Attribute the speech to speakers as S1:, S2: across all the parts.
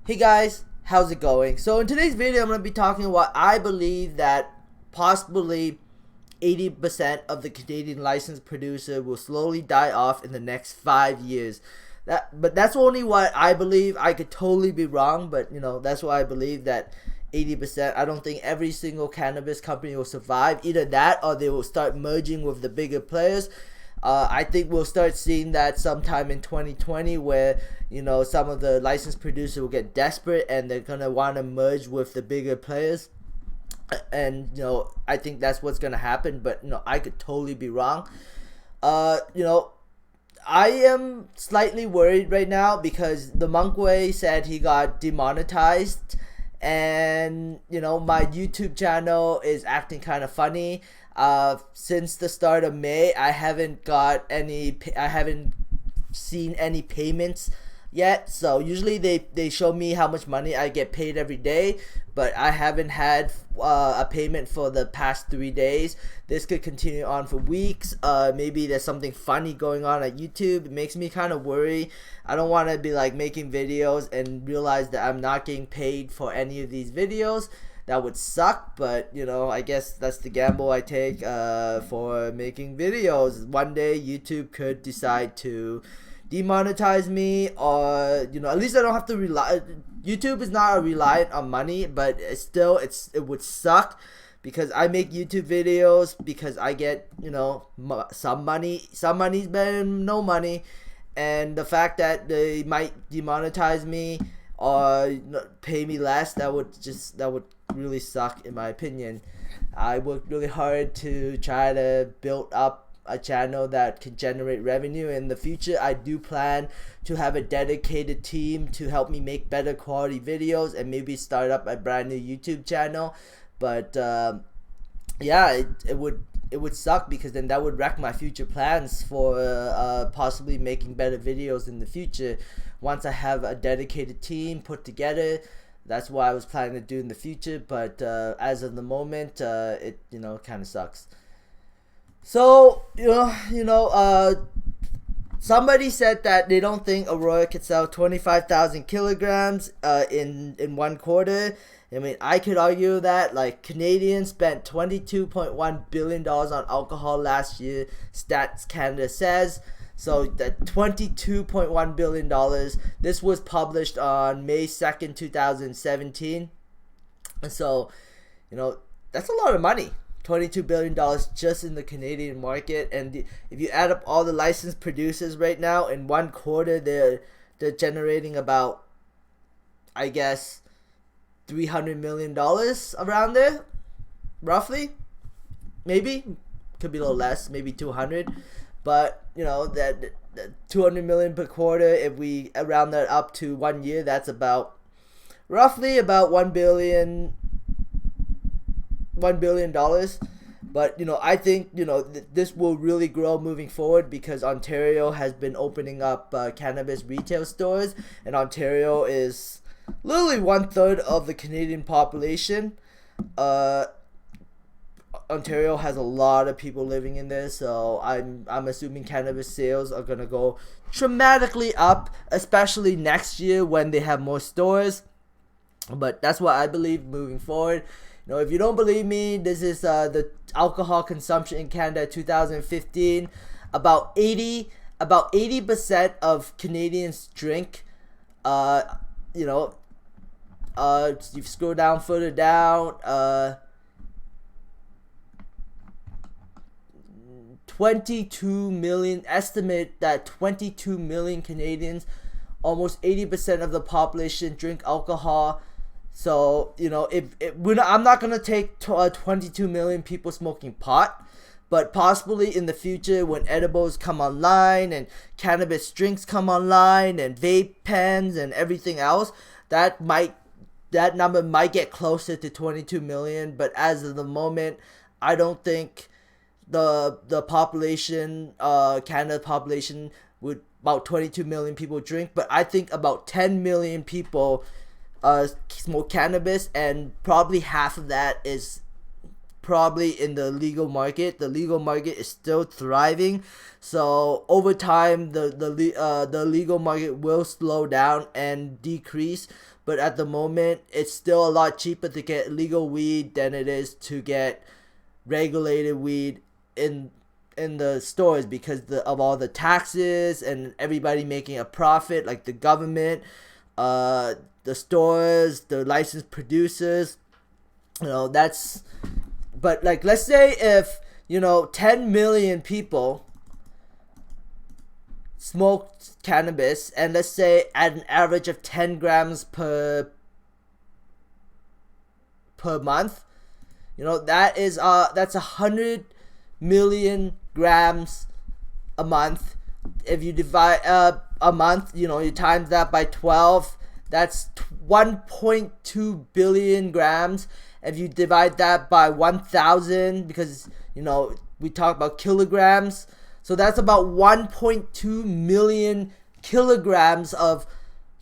S1: Hey guys, how's it going? So in today's video, I'm going to be talking about I believe that possibly 80% of the Canadian licensed producer will slowly die off in the next 5 years. But that's only what I believe. I could totally be wrong, but that's what I believe, that 80%. I don't think every single cannabis company will survive. Either that or they will start merging with the bigger players. I think we'll start seeing that sometime in 2020 where, some of the licensed producers will get desperate and they're going to want to merge with the bigger players. And, I think that's what's going to happen, but, I could totally be wrong. I am slightly worried right now because the Monk Way said he got demonetized, and my YouTube channel is acting kind of funny. Since the start of May, I haven't seen any payments yet. So usually they show me how much money I get paid every day, but I haven't had a payment for the past 3 days. This could continue on for weeks. Maybe there's something funny going on at YouTube. It makes me kind of worry. I don't want to be like making videos and realize that I'm not getting paid for any of these videos. That would suck, but I guess that's the gamble I take for making videos. One day YouTube could decide to demonetize me, or at least I don't have to rely. YouTube is not reliant on money, but it would suck because I make YouTube videos because I get some money. Some money's better than no money, and the fact that they might demonetize me or pay me less, that would really suck in my opinion. I worked really hard to try to build up a channel that can generate revenue. In the future, I do plan to have a dedicated team to help me make better quality videos and maybe start up a brand new YouTube channel. But yeah, it would suck because then that would wreck my future plans for possibly making better videos in the future. Once I have a dedicated team put together, that's what I was planning to do in the future. But as of the moment, it kind of sucks. So somebody said that they don't think Aurora could sell 25,000 kilograms in 1 quarter. I mean, I could argue that, like, Canadians spent $22.1 billion on alcohol last year, Stats Canada says. So that $22.1 billion, this was published on May 2nd, 2017. And so, that's a lot of money. $22 billion just in the Canadian market. And if you add up all the licensed producers right now, in 1 quarter, they're generating about, I guess, $300 million around there, roughly. Maybe. Could be a little less, maybe 200. But that 200 million per quarter, if we round that up to 1 year, that's roughly about $1 billion. But I think this will really grow moving forward because Ontario has been opening up cannabis retail stores, and Ontario is literally 1/3 of the Canadian population. Ontario has a lot of people living in there, so I'm assuming cannabis sales are gonna go dramatically up, especially next year when they have more stores. But that's what I believe moving forward. If you don't believe me, this is the alcohol consumption in Canada 2015. About 80% of Canadians drink. You scroll down further down. 22 million, estimate that 22 million Canadians, almost 80% of the population, drink alcohol. So I'm not gonna take 22 million people smoking pot, but possibly in the future when edibles come online and cannabis drinks come online and vape pens and everything else, that number might get closer to 22 million. But as of the moment, I don't think the population, Canada population, would about 22 million people drink, but I think about 10 million people smoke cannabis, and probably half of that is probably in the legal market. The legal market is still thriving, so over time the legal market will slow down and decrease. But at the moment, it's still a lot cheaper to get legal weed than it is to get regulated weed in the stores, because of all the taxes and everybody making a profit, like the government, the stores, the licensed producers. That's, but like, let's say if 10 million people smoke cannabis, and let's say at an average of 10 grams per month, that's 100 million grams a month. If you divide a month, you times that by 12, that's 1.2 billion grams. If you divide that by 1,000, because we talk about kilograms, so that's about 1.2 million kilograms of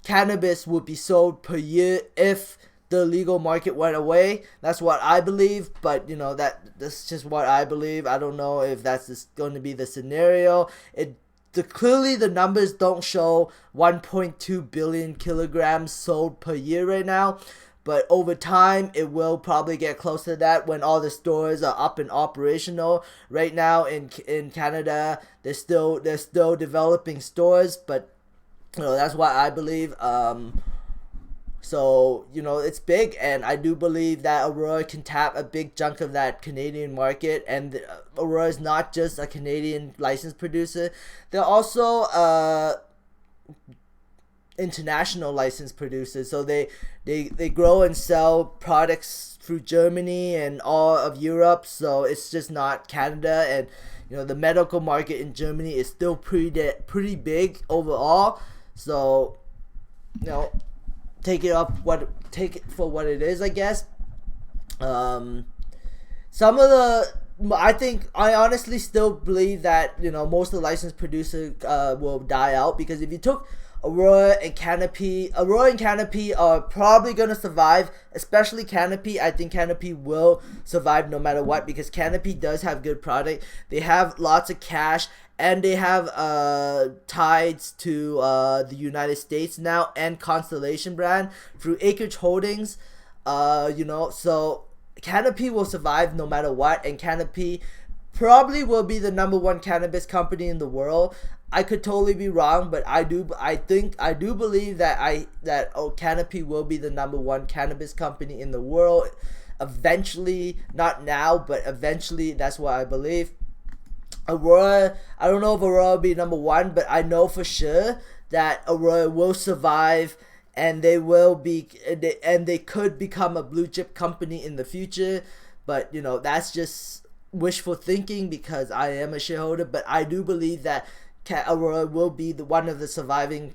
S1: cannabis would be sold per year if the legal market went away. That's what I believe, but that's just what I believe. I don't know if that's just going to be the scenario. Clearly the numbers don't show 1.2 billion kilograms sold per year right now, but over time it will probably get close to that when all the stores are up and operational. Right now in Canada, they're still developing stores, but that's what I believe. So, it's big, and I do believe that Aurora can tap a big chunk of that Canadian market. And Aurora is not just a Canadian licensed producer. They're also international licensed producers. So they grow and sell products through Germany and all of Europe. So it's just not Canada. And, the medical market in Germany is still pretty big overall. So, take it for what it is, I guess. I honestly still believe that most of the licensed producers will die out, because if you took Aurora and Canopy are probably going to survive, especially Canopy. I think Canopy will survive no matter what, because Canopy does have good product. They have lots of cash, and they have ties to the United States now, and Constellation brand through Acreage Holdings. So Canopy will survive no matter what, and Canopy probably will be the number one cannabis company in the world. I could totally be wrong, but I do believe that Canopy will be the number one cannabis company in the world eventually. Not now, but eventually. That's what I believe. Aurora, I don't know if Aurora will be number one, but I know for sure that Aurora will survive, and they could become a blue chip company in the future. But that's just wishful thinking, because I am a shareholder. But I do believe that Aurora will be one of the surviving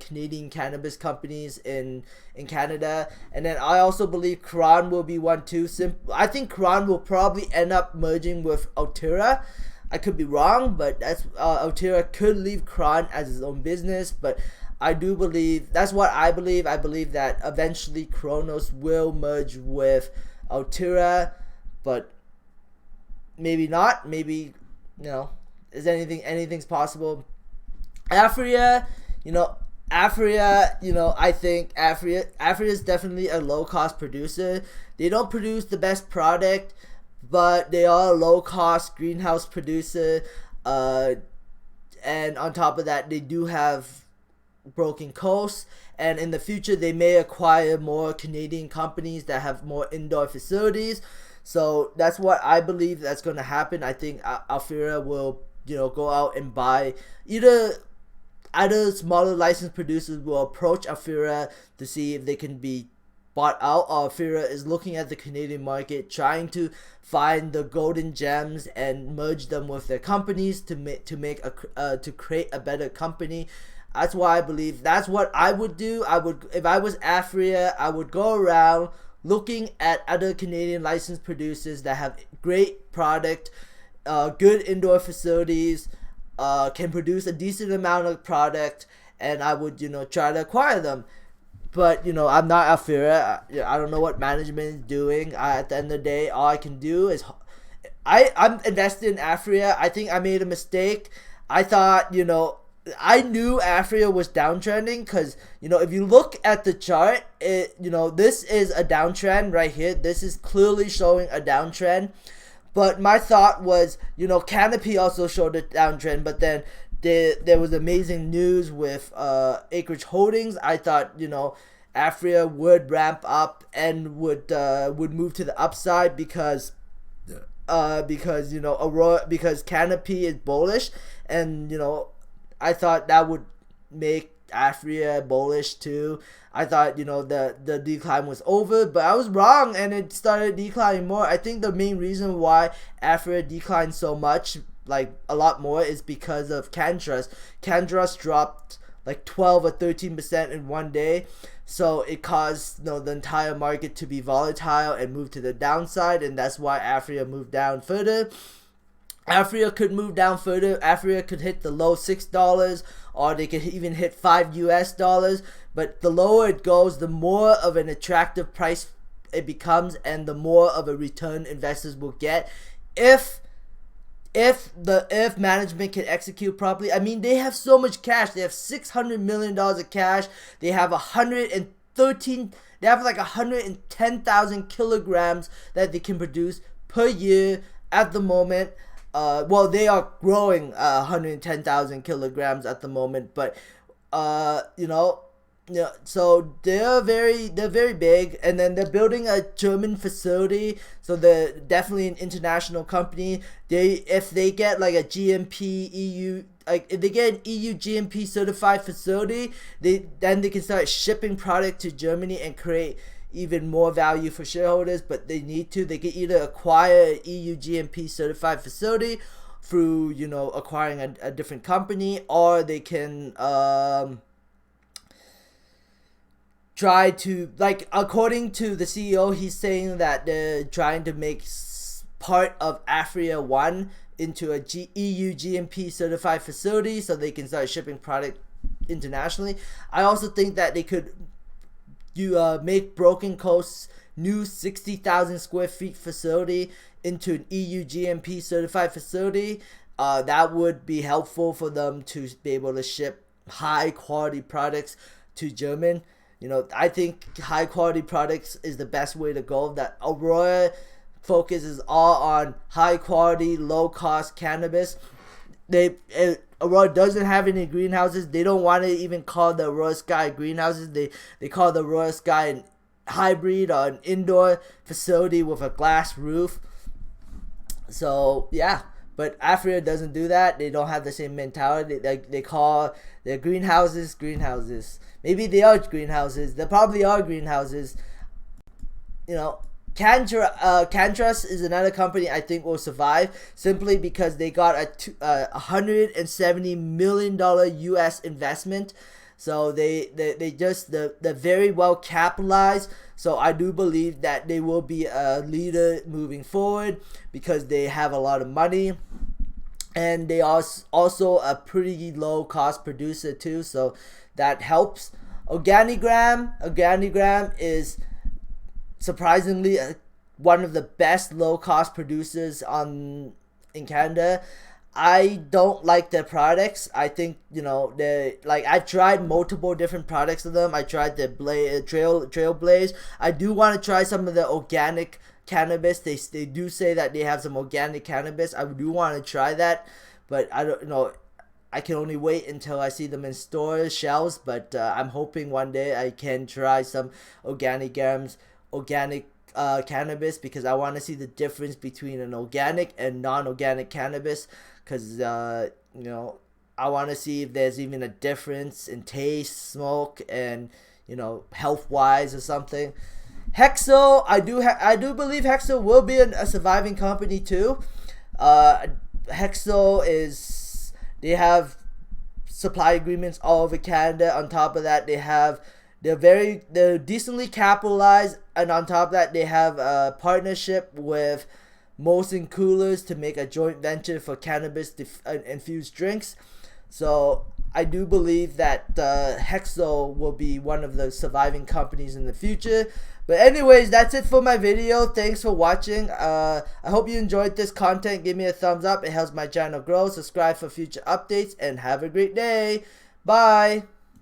S1: Canadian cannabis companies in Canada. And then I also believe Crown will be one too. I think Crown will probably end up merging with Altera. I could be wrong, but that's Altera could leave Crown as his own business. But I do believe, that's what I believe. I believe that eventually Cronos will merge with Altera, but maybe not. Maybe is anything's possible. Aphria, I think Aphria is definitely a low cost producer. They don't produce the best product, but they are a low cost greenhouse producer. And on top of that, they do have Broken Coast, and in the future they may acquire more Canadian companies that have more indoor facilities. So that's what I believe that's going to happen. I think Aphria will go out and buy either smaller licensed producers will approach Aphria to see if they can be bought out, or Aphria is looking at the Canadian market, trying to find the golden gems and merge them with their companies to create a better company. That's why I believe that's what I would do. If I was Aphria, I would go around looking at other Canadian licensed producers that have great product, good indoor facilities, can produce a decent amount of product, and I would try to acquire them. but I'm not Afira. I don't know what management is doing. At the end of the day, all I can do is I'm invested in Afria. I think I made a mistake. I thought, I knew Afria was downtrending because, if you look at the chart, this is a downtrend right here. This is clearly showing a downtrend. But my thought was, Canopy also showed a downtrend, but then there was amazing news with Acreage Holdings. I thought, Afria would ramp up and would move to the upside because Aurora, because Canopy is bullish, and I thought that would make Afria bullish too. I thought the decline was over, but I was wrong, and it started declining more. I think the main reason why Afria declined so much, like a lot more, is because of Cannabis. Cannabis dropped like 12 or 13% in one day, so it caused the entire market to be volatile and move to the downside, and that's why Afria moved down further. Afria could move down further. Afria could hit the low $6, or they could even hit $5 US. But the lower it goes, the more of an attractive price it becomes, and the more of a return investors will get if management can execute properly. I mean, they have so much cash. They have $600 million of cash. They have 110,000 kilograms that they can produce per year at the moment. They are growing 110,000 kilograms at the moment, but so they're very big, and then they're building a German facility, so they're definitely an international company. If they get like a GMP EU, like if they get an EU GMP certified facility, then they can start shipping product to Germany and create even more value for shareholders. But they can either acquire an EU GMP certified facility through acquiring a different company, or they can try to, like, according to the CEO, he's saying that they're trying to make part of Afria 1 into a EU GMP certified facility so they can start shipping product internationally. I also think that they could make Broken Coast's new 60,000 square feet facility into an EU GMP certified facility. That would be helpful for them to be able to ship high quality products to Germany. I think high quality products is the best way to go. That Aurora focuses all on high quality, low cost cannabis. Aurora doesn't have any greenhouses. They don't want to even call the Aurora Sky greenhouses. They call the Aurora Sky an hybrid or an indoor facility with a glass roof. So yeah, but Afria doesn't do that. They don't have the same mentality. They call their greenhouses. Maybe they are greenhouses. They probably are greenhouses. Cannabis is another company I think will survive simply because they got a $170 million US investment. So they're very well capitalized. So I do believe that they will be a leader moving forward because they have a lot of money, and they are also a pretty low cost producer too. So that helps. Organigram is surprisingly one of the best low cost producers in Canada. I don't like their products. I think I've tried multiple different products of them. I tried the Trailblaze. I do want to try some of the organic cannabis. They do say that they have some organic cannabis. I do want to try that, but I don't know. I can only wait until I see them in stores, shelves, but I'm hoping one day I can try some organic cannabis, because I want to see the difference between an organic and non-organic cannabis, because I want to see if there's even a difference in taste, smoke, and health-wise or something. Hexo, I do believe Hexo will be a surviving company too. Hexo they have supply agreements all over Canada. On top of that, they're decently capitalized, and on top of that, they have a partnership with Molson Coolers to make a joint venture for cannabis infused drinks. So I do believe that Hexo will be one of the surviving companies in the future. But anyways, that's it for my video. Thanks for watching. I hope you enjoyed this content. Give me a thumbs up. It helps my channel grow. Subscribe for future updates and have a great day. Bye.